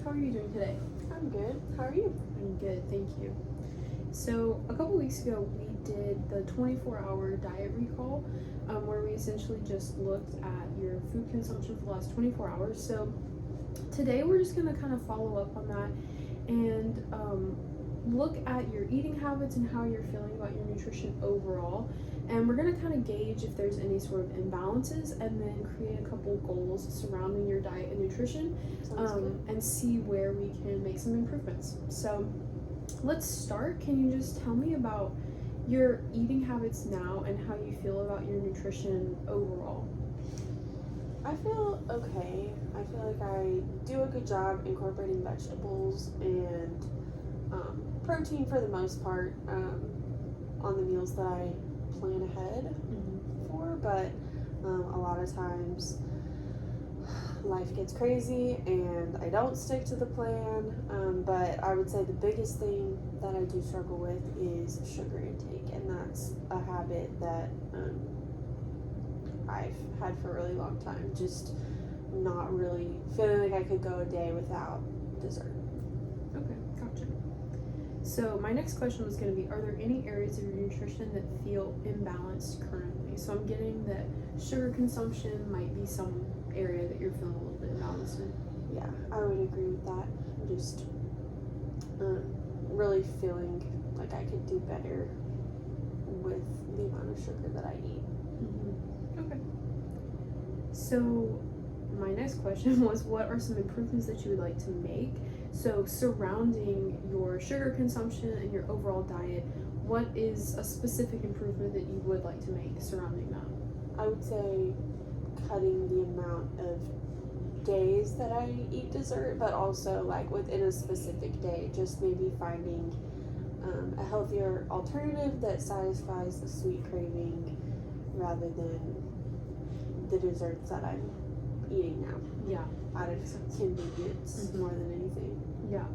how are you doing today? I'm good. How are you? I'm good, thank you. So a couple weeks ago we did the 24-hour diet recall, where we essentially just looked at your food consumption for the last 24 hours. So today we're just going to kind of follow up on that and look at your eating habits and how you're feeling about your nutrition overall. And we're going to kind of gauge if there's any sort of imbalances and then create a couple goals surrounding your diet and nutrition, and see where we can make some improvements. So let's start. Can you just tell me about your eating habits now and how you feel about your nutrition overall? I feel okay. I feel like I do a good job incorporating vegetables and protein for the most part on the meals that I plan ahead for, but a lot of times life gets crazy and I don't stick to the plan, but I would say the biggest thing that I do struggle with is sugar intake, and that's a habit that I've had for a really long time, just not really feeling like I could go a day without dessert. Okay, gotcha. So my next question was going to be, are there any areas of your nutrition that feel imbalanced currently? So I'm getting that sugar consumption might be some area that you're feeling a little bit imbalanced in. Yeah, I would agree with that. I'm just really feeling like I could do better with the amount of sugar that I eat. Okay. So my next question was, what are some improvements that you would like to make? So surrounding your sugar consumption and your overall diet, what is a specific improvement that you would like to make surrounding that? I would say cutting the amount of days that I eat dessert, but also like within a specific day, just maybe finding a healthier alternative that satisfies the sweet craving rather than the desserts that I'm eating now. Yeah. Out of convenience more than anything. Yeah.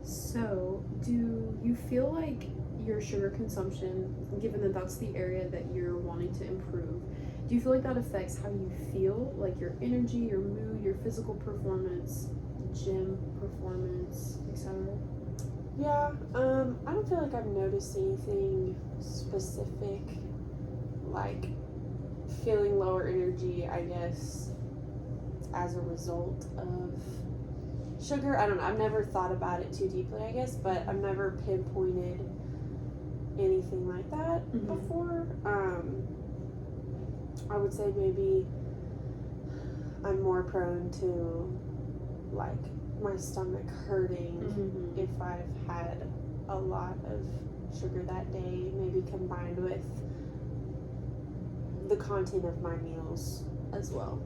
So, do you feel like your sugar consumption, given that that's the area that you're wanting to improve, do you feel like that affects how you feel, like your energy, your mood, your physical performance, gym performance, etc.? Yeah, I don't feel like I've noticed anything specific, like feeling lower energy, I guess, as a result of sugar. I don't know, I've never thought about it too deeply, I guess, but I've never pinpointed anything like that before. I would say maybe I'm more prone to like my stomach hurting if I've had a lot of sugar that day, maybe combined with the content of my meals as well.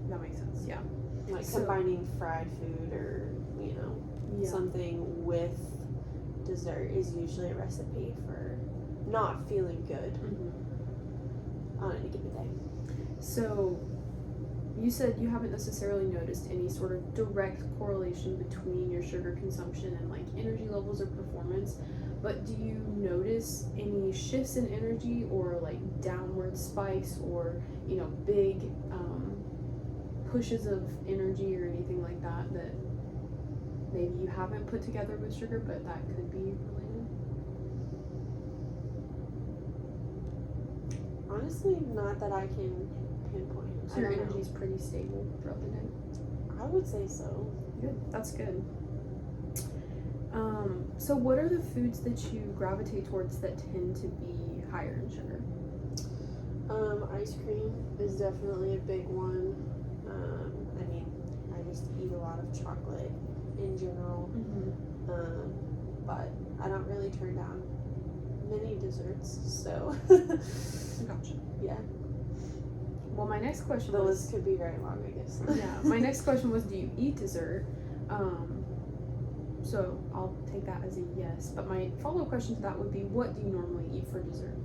That makes sense, yeah. Like combining fried food or, something with dessert is usually a recipe for not feeling good on any given day. So you said you haven't necessarily noticed any sort of direct correlation between your sugar consumption and like energy levels or performance, but do you notice any shifts in energy or like downward spikes or big pushes of energy or anything like that that maybe you haven't put together with sugar but that could be related? Honestly, not that I can pinpoint. So your energy is pretty stable throughout the day? I would say so. Good, that's good. So what are the foods that you gravitate towards that tend to be higher in sugar? Ice cream is definitely a big one. I just eat a lot of chocolate in general, but I don't really turn down many desserts, so. Gotcha. Yeah. Well, my next question the list could be very long, I guess. Yeah, my next question was, do you eat dessert? So I'll take that as a yes, but my follow-up question to that would be, what do you normally eat for dessert?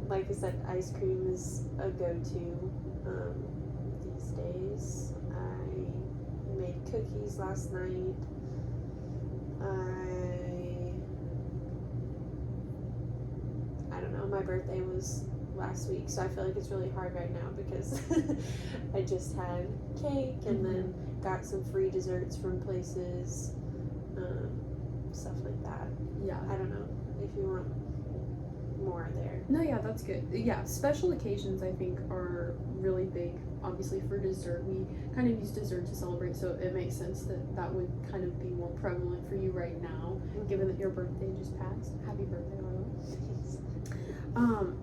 Like I said, ice cream is a go-to these days. I made cookies last night. I don't know, my birthday was last week, so I feel like it's really hard right now because I just had cake and then got some free desserts from places, stuff like that. Yeah. I don't know if you want more there. No, yeah, that's good. Yeah, special occasions I think are really big. Obviously, for dessert, we kind of use dessert to celebrate, so it makes sense that that would kind of be more prevalent for you right now, given that your birthday just passed. Happy birthday, Arlo.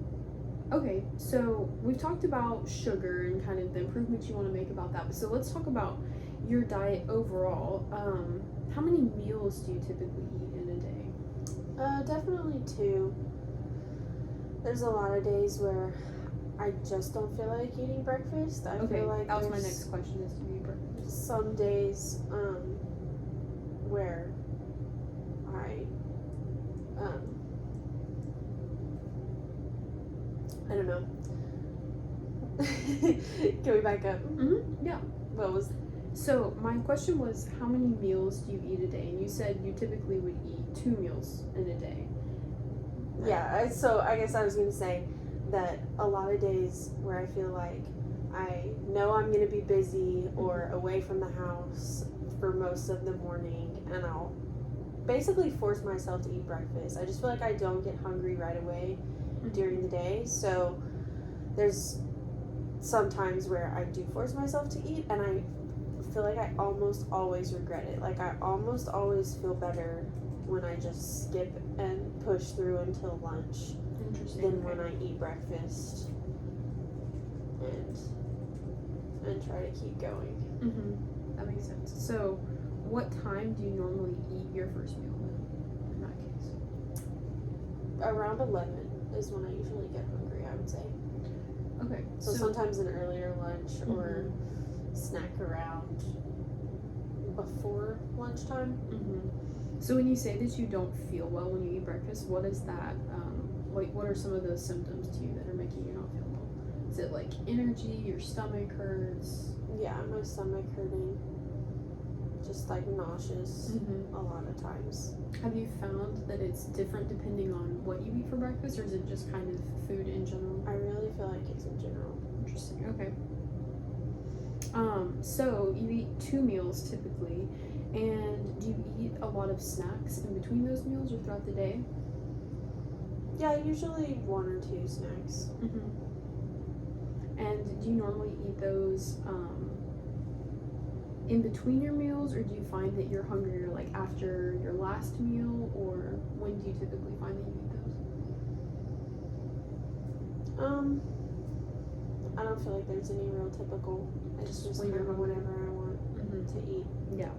Okay, so we've talked about sugar and kind of the improvements you want to make about that. So let's talk about your diet overall. How many meals do you typically eat in a day? Definitely 2. There's a lot of days where I just don't feel like eating breakfast. I Okay, feel like that was my there's next question: is do you eat breakfast? some days where I don't know. Can we back up? Yeah. What was? So my question was, how many meals do you eat a day? And you said you typically would eat 2 meals in a day. Yeah. So I guess I was gonna say that a lot of days where I feel like I know I'm gonna be busy or away from the house for most of the morning, and I'll basically force myself to eat breakfast. I just feel like I don't get hungry right away during the day, so there's some times where I do force myself to eat, and I feel like I almost always regret it. Like I almost always feel better when I just skip and push through until lunch Interesting. than when I eat breakfast and try to keep going. That makes sense. So what time do you normally eat your first meal then, in that case? Around 11 is when I usually get hungry, I would say. Okay. So sometimes an earlier lunch or snack around before lunchtime. So when you say that you don't feel well when you eat breakfast, what is that? What are some of those symptoms to you that are making you not feel well? Is it like energy? Your stomach hurts? Yeah, my stomach hurting. Just like nauseous a lot of times. Have you found that it's different depending on what you eat for breakfast, or is it just kind of food in general? I really feel like it's in general. Interesting. Okay. So you eat 2 meals typically, and do you eat a lot of snacks in between those meals or throughout the day? Yeah, usually 1 or 2 snacks. And do you normally eat those in between your meals, or do you find that you're hungrier like after your last meal, or when do you typically find that you eat those? I don't feel like there's any real typical. It's just when you're kind of hungry. whenever I want to eat. Yeah.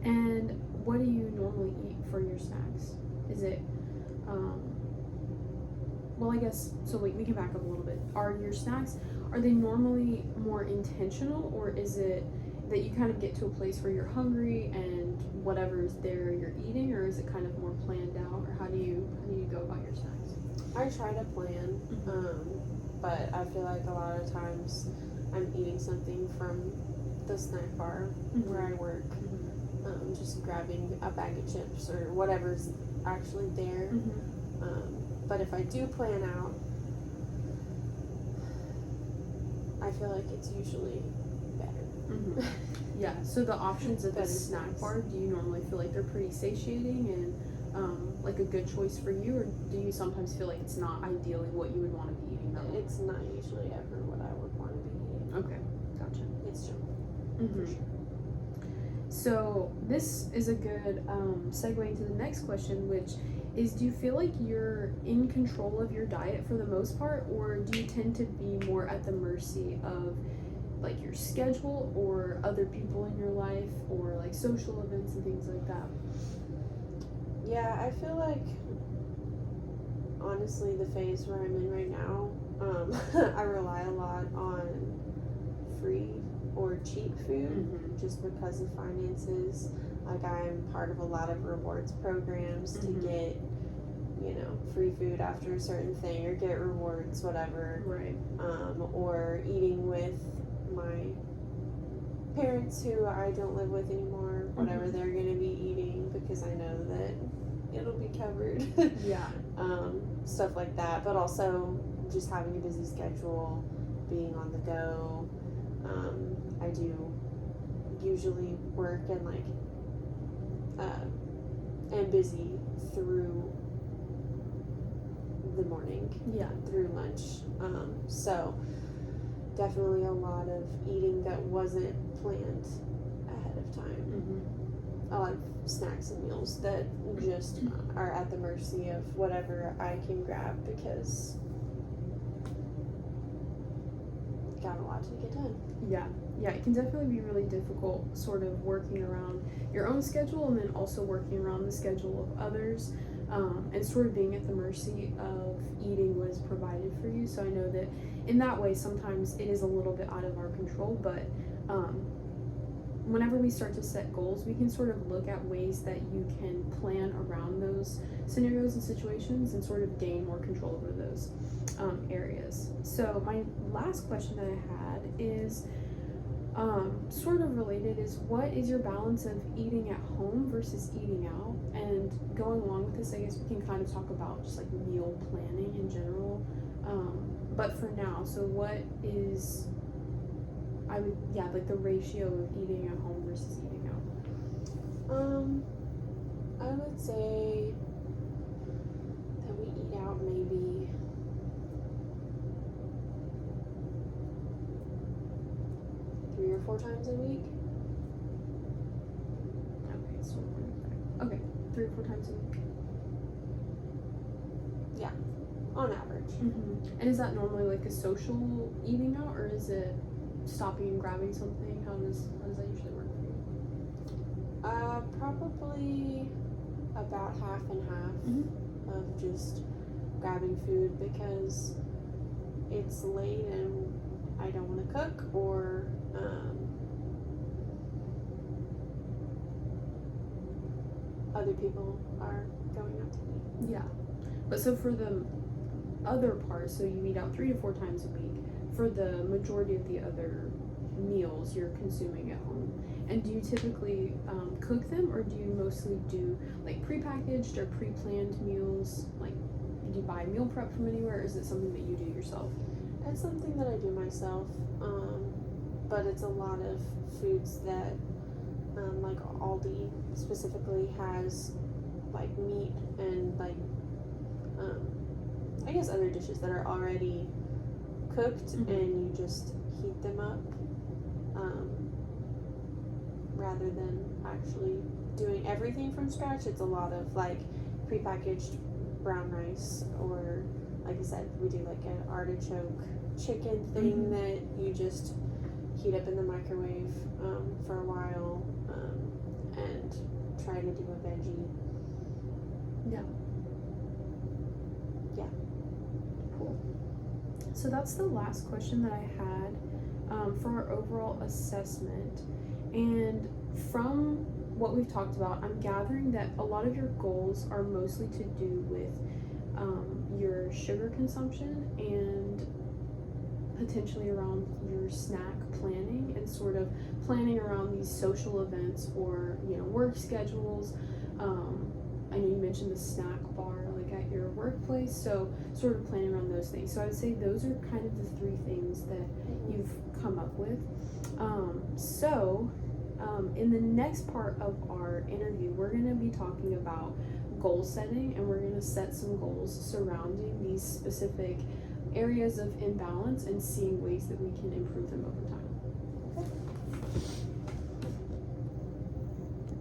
And what do you normally eat for your snacks? Is it, well, I guess, so we can back up a little bit. Are your snacks, are they normally more intentional, or is it that you kind of get to a place where you're hungry and whatever's there you're eating, or is it kind of more planned out, or how do you go about your snacks? I try to plan, but I feel like a lot of times I'm eating something from the snack bar where I work. Just grabbing a bag of chips or whatever's actually there. But if I do plan out, I feel like it's usually better. Yeah, so the options at the Better snack snacks. bar, do you normally feel like they're pretty satiating and like a good choice for you, or do you sometimes feel like it's not ideally what you would want to be eating though? It's not usually ever what I would want to be eating. Okay, gotcha. It's junk, for sure. So this is a good segue into the next question, which is, do you feel like you're in control of your diet for the most part, or do you tend to be more at the mercy of like your schedule or other people in your life, or like social events and things like that? Yeah, I feel like honestly the phase where I'm in right now, I rely a lot on free or cheap food just because of finances. Like I'm part of a lot of rewards programs to get, free food after a certain thing or get rewards, whatever. Right. Or eating with my parents who I don't live with anymore, whatever they're gonna be eating, because I know that it'll be covered. Yeah. Stuff like that. But also just having a busy schedule, being on the go. I do usually work and am busy through the morning, Yeah. through lunch. So definitely a lot of eating that wasn't planned ahead of time. Mm-hmm. A lot of snacks and meals that just are at the mercy of whatever I can grab because got a lot to get done. Yeah, it can definitely be really difficult sort of working around your own schedule and then also working around the schedule of others, and sort of being at the mercy of eating what is provided for you. So I know that in that way sometimes it is a little bit out of our control, but whenever we start to set goals, we can sort of look at ways that you can plan around those scenarios and situations and sort of gain more control over those areas. So my last question that I had is sort of related, is what is your balance of eating at home versus eating out? And going along with this, I guess we can kind of talk about just like meal planning in general. But for now, so what is like the ratio of eating at home versus eating out? I would say that we eat out maybe 3 or 4 times a week. Okay, so 3 or 4 times a week. Yeah, on average. Mm-hmm. And is that normally like a social eating out, or is it stopping and grabbing something? How does that usually work for you? Probably about half and half Mm-hmm. of just grabbing food because it's late and I don't want to cook, or other people are going out to eat. Yeah, but so for the other part, so you eat out 3 to 4 times a week. For the majority of the other meals you're consuming at home, and do you typically cook them, or do you mostly do like prepackaged or pre-planned meals? Like, do you buy meal prep from anywhere, or is it something that you do yourself? It's something that I do myself, but it's a lot of foods that like Aldi specifically has like meat and like I guess other dishes that are already cooked, Mm-hmm. and you just heat them up rather than actually doing everything from scratch. It's a lot of like prepackaged brown rice, or like I said, we do like an artichoke chicken thing Mm-hmm. that you just heat up in the microwave for a while and try to do a veggie. Yeah. Yeah. Cool. So that's the last question that I had for our overall assessment. And from what we've talked about, I'm gathering that a lot of your goals are mostly to do with your sugar consumption and potentially around your snack planning and sort of planning around these social events or work schedules. I know you mentioned the snack bar like at your workplace, so sort of planning around those things. So I would say those are kind of the 3 things that you've come up with. In the next part of our interview, we're going to be talking about goal setting, and we're going to set some goals surrounding these specific areas of imbalance and seeing ways that we can improve them over time.